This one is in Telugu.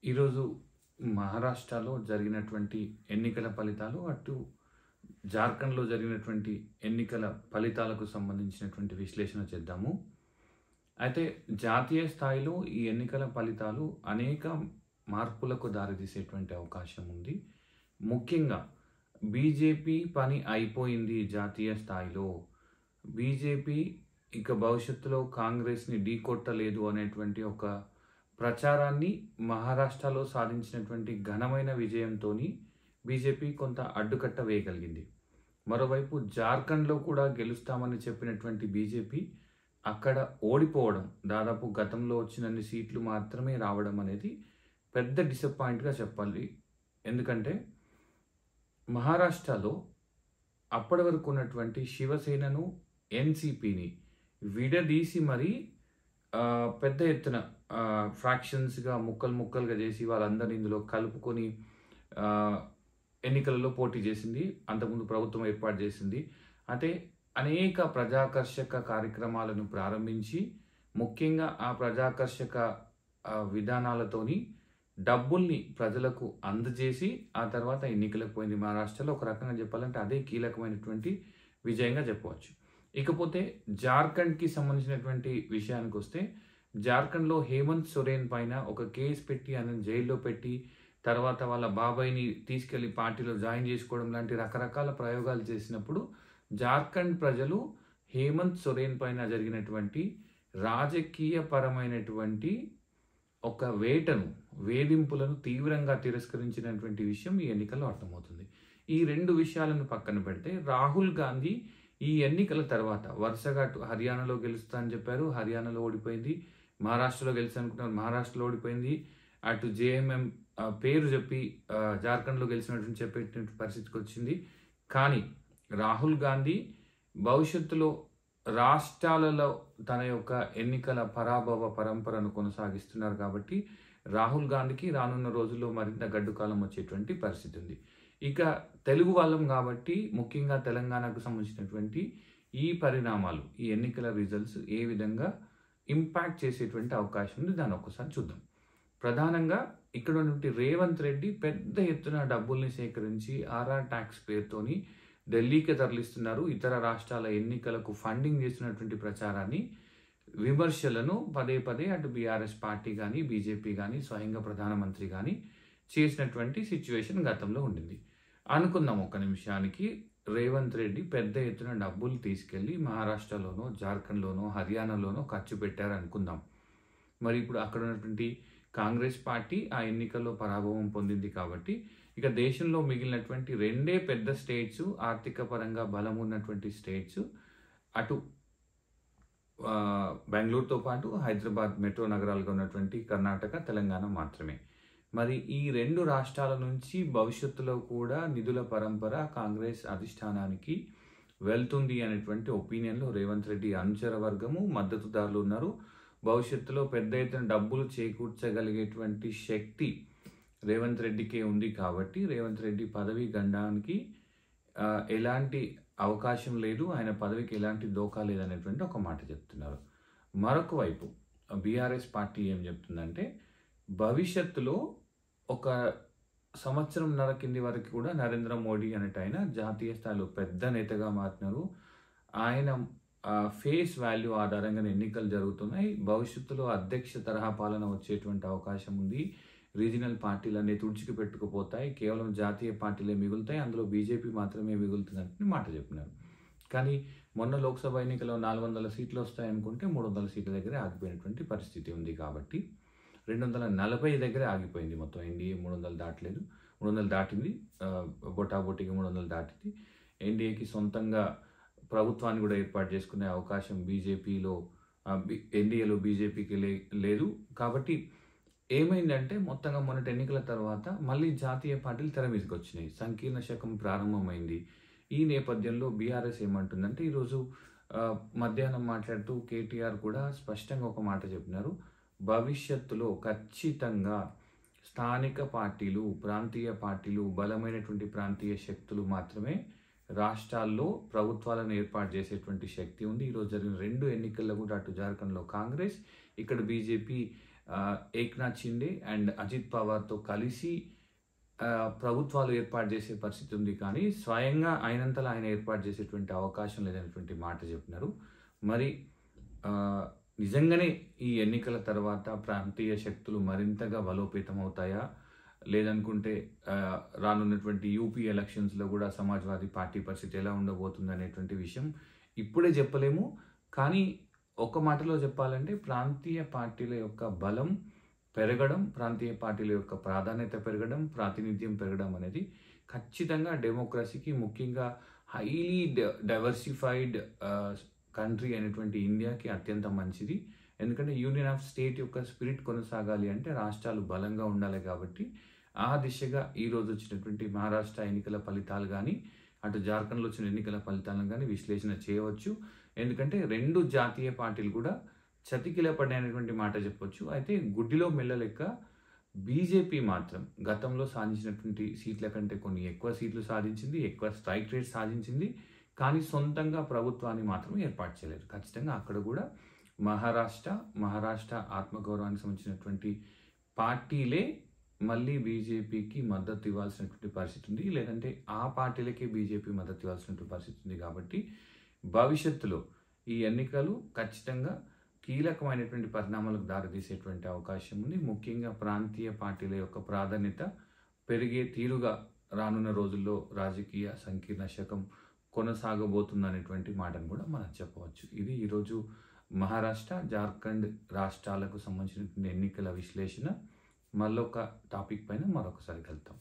ఈరోజు మహారాష్ట్రలో జరిగినటువంటి ఎన్నికల ఫలితాలు, అటు జార్ఖండ్‌లో జరిగినటువంటి ఎన్నికల ఫలితాలకు సంబంధించినటువంటి విశ్లేషణ చేద్దాము. అయితే జాతీయ స్థాయిలో ఈ ఎన్నికల ఫలితాలు అనేక మార్పులకు దారితీసేటువంటి అవకాశం ఉంది. ముఖ్యంగా బీజేపీ పని అయిపోయింది జాతీయ స్థాయిలో. బీజేపీ ఇక భవిష్యత్తులో కాంగ్రెస్‌ని ఢీకొట్టలేదు అనేటువంటి ఒక ప్రచారాన్ని మహారాష్ట్రలో సాధించినటువంటి ఘనమైన విజయంతోని బీజేపీ కొంత అడ్డుకట్ట వేయగలిగింది. మరోవైపు జార్ఖండ్‌లో కూడా గెలుస్తామని చెప్పినటువంటి బీజేపీ అక్కడ ఓడిపోవడం, దాదాపు గతంలో వచ్చినన్ని సీట్లు మాత్రమే రావడం అనేది పెద్ద డిసప్పాయింట్‌గా చెప్పాలి. ఎందుకంటే మహారాష్ట్రలో అప్పటి వరకు ఉన్నటువంటి శివసేనను, ఎన్‌సీపీని విడదీసి మరీ పెద్ద ఎత్తున ఫ్రాక్షన్స్‌గా ముక్కలు ముక్కలుగా చేసి వాళ్ళందరిని ఇందులో కలుపుకొని ఎన్నికలలో పోటీ చేసింది. అంతకుముందు ప్రభుత్వం ఏర్పాటు చేసింది. అయితే అనేక ప్రజాకర్షక కార్యక్రమాలను ప్రారంభించి, ముఖ్యంగా ఆ ప్రజాకర్షక విధానాలతోని డబ్బుల్ని ప్రజలకు అందజేసి ఆ తర్వాత ఎన్నికలకు పోయింది మహారాష్ట్రలో. ఒక రకంగా చెప్పాలంటే అదే కీలకమైనటువంటి విజయంగా చెప్పవచ్చు. ఇకపోతే జార్ఖండ్‌కి సంబంధించినటువంటి విషయానికొస్తే, జార్ఖండ్‌లో హేమంత్ సోరెన్ పైన ఒక కేసు పెట్టి ఆయనను జైల్లో పెట్టి, తర్వాత వాళ్ళ బాబాయిని తీసుకెళ్లి పార్టీలో జాయిన్ చేసుకోవడం లాంటి రకరకాల ప్రయోగాలు చేసినప్పుడు జార్ఖండ్ ప్రజలు హేమంత్ సోరెన్ పైన జరిగినటువంటి రాజకీయపరమైనటువంటి ఒక వేధింపులను తీవ్రంగా తిరస్కరించినటువంటి విషయం ఈ ఎన్నికల్లో అర్థమవుతుంది. ఈ రెండు విషయాలను పక్కన పెడితే, రాహుల్ గాంధీ ఈ ఎన్నికల తర్వాత వరుసగా హర్యానాలో గెలుస్తా అని చెప్పారు, హర్యానాలో ఓడిపోయింది. మహారాష్ట్రలో గెలుస్తానుకున్నారు, మహారాష్ట్రలో ఓడిపోయింది. అటు జేఎంఎం పేరు చెప్పి జార్ఖండ్లో గెలిచినటువంటి చెప్పేటువంటి పరిస్థితికి వచ్చింది. కానీ రాహుల్ గాంధీ భవిష్యత్తులో రాష్ట్రాలలో తన యొక్క ఎన్నికల పరాభవ పరంపరను కొనసాగిస్తున్నారు కాబట్టి రాహుల్ గాంధీకి రానున్న రోజుల్లో మరింత గడ్డు కాలం వచ్చేటువంటి పరిస్థితి ఉంది. ఇక తెలుగు వాళ్ళం కాబట్టి ముఖ్యంగా తెలంగాణకు సంబంధించినటువంటి ఈ పరిణామాలు, ఈ ఎన్నికల రిజల్ట్స్ ఏ విధంగా ఇంపాక్ట్ చేసేటువంటి అవకాశం ఉంది, దాన్ని ఒక్కసారి చూద్దాం. ప్రధానంగా ఇక్కడ ఉన్నటువంటి రేవంత్ రెడ్డి పెద్ద ఎత్తున డబ్బుల్ని సేకరించి ఆర్ఆర్ ట్యాక్స్ పేరుతోని ఢిల్లీకి తరలిస్తున్నారు. ఇతర రాష్ట్రాల ఎన్నికలకు ఫండింగ్ చేస్తున్నటువంటి ప్రచారాన్ని, విమర్శలను పదే పదే అటు బీఆర్ఎస్ పార్టీ కానీ, బీజేపీ కానీ, స్వయంగా ప్రధానమంత్రి కానీ చేసినటువంటి సిచ్యువేషన్ గతంలో ఉండింది. అనుకుందాం ఒక్క నిమిషానికి, రేవంత్ రెడ్డి పెద్ద ఎత్తున డబ్బులు తీసుకెళ్లి మహారాష్ట్రలోనో, జార్ఖండ్లోనో, హర్యానాలోనో ఖర్చు పెట్టారు అనుకుందాం. మరి ఇప్పుడు అక్కడ ఉన్నటువంటి కాంగ్రెస్ పార్టీ ఆ ఎన్నికల్లో పరాభవం పొందింది కాబట్టి ఇక దేశంలో మిగిలినటువంటి రెండే పెద్ద స్టేట్స్, ఆర్థిక పరంగా బలం ఉన్నటువంటి స్టేట్స్, అటు బెంగళూరుతో పాటు హైదరాబాద్ మెట్రో నగరాలుగా ఉన్నటువంటి కర్ణాటక, తెలంగాణ మాత్రమే. మరి ఈ రెండు రాష్ట్రాల నుంచి భవిష్యత్తులో కూడా నిధుల పరంపర కాంగ్రెస్ అధిష్టానానికి వెళ్తుంది అనేటువంటి ఒపీనియన్లో రేవంత్ రెడ్డి అనుచర వర్గము, మద్దతుదారులు ఉన్నారు. భవిష్యత్తులో పెద్ద ఎత్తున డబ్బులు చేకూర్చగలిగేటువంటి శక్తి రేవంత్ రెడ్డికే ఉంది కాబట్టి రేవంత్ రెడ్డి పదవి గండానికి ఎలాంటి అవకాశం లేదు, ఆయన పదవికి ఎలాంటి దోకా లేదనేటువంటి ఒక మాట చెప్తున్నారు. మరొక వైపు బీఆర్ఎస్ పార్టీ ఏం చెప్తుందంటే, భవిష్యత్తులో ఒక సంవత్సరంన్నర కింది వరకు కూడా నరేంద్ర మోడీ అనేట ఆయన జాతీయ స్థాయిలో పెద్ద నేతగా మారినారు. ఆయన ఫేస్ వాల్యూ ఆధారంగా ఎన్నికలు జరుగుతున్నాయి. భవిష్యత్తులో అధ్యక్ష తరహా పాలన వచ్చేటువంటి అవకాశం ఉంది. రీజనల్ పార్టీలన్నీ తుడిచికి పెట్టుకుపోతాయి, కేవలం జాతీయ పార్టీలే మిగులుతాయి, అందులో బీజేపీ మాత్రమే మిగులుతుందని మాట చెప్పినారు. కానీ మొన్న లోక్సభ ఎన్నికలో 400 సీట్లు వస్తాయనుకుంటే 300 సీట్ల దగ్గరే ఆగిపోయినటువంటి పరిస్థితి ఉంది. కాబట్టి 240 దగ్గరే ఆగిపోయింది. మొత్తం ఎన్డీఏ 300 దాటలేదు, 300 దాటింది, బొటాబొటికి 300 దాటింది. ఎన్డీఏకి సొంతంగా ప్రభుత్వాన్ని కూడా ఏర్పాటు చేసుకునే అవకాశం ఎన్డీఏలో బీజేపీకి లేదు. కాబట్టి ఏమైందంటే, మొత్తంగా మొన్నటి ఎన్నికల తర్వాత మళ్ళీ జాతీయ పార్టీలు తెర మీదకి వచ్చినాయి, సంకీర్ణ శకం ప్రారంభమైంది. ఈ నేపథ్యంలో బీఆర్ఎస్ ఏమంటుందంటే, ఈరోజు మధ్యాహ్నం మాట్లాడుతూ కేటీఆర్ కూడా స్పష్టంగా ఒక మాట చెప్పినారు. భవిష్యత్తులో ఖచ్చితంగా స్థానిక పార్టీలు, ప్రాంతీయ పార్టీలు, బలమైనటువంటి ప్రాంతీయ శక్తులు మాత్రమే రాష్ట్రాల్లో ప్రభుత్వాలను ఏర్పాటు చేసేటువంటి శక్తి ఉంది. ఈరోజు జరిగిన రెండు ఎన్నికల్లో కూడా అటు జార్ఖండ్లో కాంగ్రెస్, ఇక్కడ బీజేపీ ఏక్నాథ్ షిండే అండ్ అజిత్ పవార్తో కలిసి ప్రభుత్వాలు ఏర్పాటు చేసే పరిస్థితి ఉంది, కానీ స్వయంగా ఆయనంతలో ఆయన ఏర్పాటు చేసేటువంటి అవకాశం లేదనేటువంటి మాట చెప్పినారు. మరి నిజంగానే ఈ ఎన్నికల తర్వాత ప్రాంతీయ శక్తులు మరింతగా బలోపేతం అవుతాయా, లేదనుకుంటే రానున్నటువంటి యూపీ ఎలక్షన్స్లో కూడా సమాజ్వాదీ పార్టీ పరిస్థితి ఎలా ఉండబోతుంది అనేటువంటి విషయం ఇప్పుడే చెప్పలేము. కానీ ఒక మాటలో చెప్పాలంటే ప్రాంతీయ పార్టీల యొక్క బలం పెరగడం, ప్రాంతీయ పార్టీల యొక్క ప్రాధాన్యత పెరగడం, ప్రాతినిధ్యం పెరగడం అనేది ఖచ్చితంగా డెమోక్రసీకి, ముఖ్యంగా హైలీ డైవర్సిఫైడ్ కంట్రీ అయినటువంటి ఇండియాకి అత్యంత మంచిది. ఎందుకంటే యూనియన్ ఆఫ్ స్టేట్ యొక్క స్పిరిట్ కొనసాగాలి అంటే రాష్ట్రాలు బలంగా ఉండాలి. కాబట్టి ఆ దిశగా ఈరోజు వచ్చినటువంటి మహారాష్ట్ర ఎన్నికల ఫలితాలు కానీ, అటు జార్ఖండ్లో వచ్చిన ఎన్నికల ఫలితాలను కానీ విశ్లేషణ చేయవచ్చు. ఎందుకంటే రెండు జాతీయ పార్టీలు కూడా చతికిలపడినటువంటి మాట చెప్పొచ్చు. అయితే గుడ్డిలో మెల్ల లెక్క బీజేపీ మాత్రం గతంలో సాధించినటువంటి సీట్ల కంటే కొన్ని ఎక్కువ సీట్లు సాధించింది, ఎక్కువ స్ట్రైక్ రేట్ సాధించింది. కానీ సొంతంగా ప్రభుత్వాన్ని మాత్రం ఏర్పాటు చేయలేదు. ఖచ్చితంగా అక్కడ కూడా మహారాష్ట్ర ఆత్మగౌరవానికి సంబంధించినటువంటి పార్టీలే మళ్ళీ బీజేపీకి మద్దతు ఇవ్వాల్సినటువంటి పరిస్థితి ఉంది, లేదంటే ఆ పార్టీలకే బీజేపీ మద్దతు ఇవ్వాల్సినటువంటి పరిస్థితి ఉంది. కాబట్టి భవిష్యత్తులో ఈ ఎన్నికలు ఖచ్చితంగా కీలకమైనటువంటి పరిణామాలకు దారితీసేటువంటి అవకాశం ఉంది. ముఖ్యంగా ప్రాంతీయ పార్టీల యొక్క ప్రాధాన్యత పెరిగే తీరుగా రానున్న రోజుల్లో రాజకీయ సంకీర్ణ శకం కొనసాగబోతుందనేటువంటి మాటను కూడా మనం చెప్పవచ్చు. ఇది ఈరోజు మహారాష్ట్ర, జార్ఖండ్ రాష్ట్రాలకు సంబంధించినటువంటి ఎన్నికల విశ్లేషణ. మళ్ళొక టాపిక్ పైన మరొకసారి కలుద్దాం.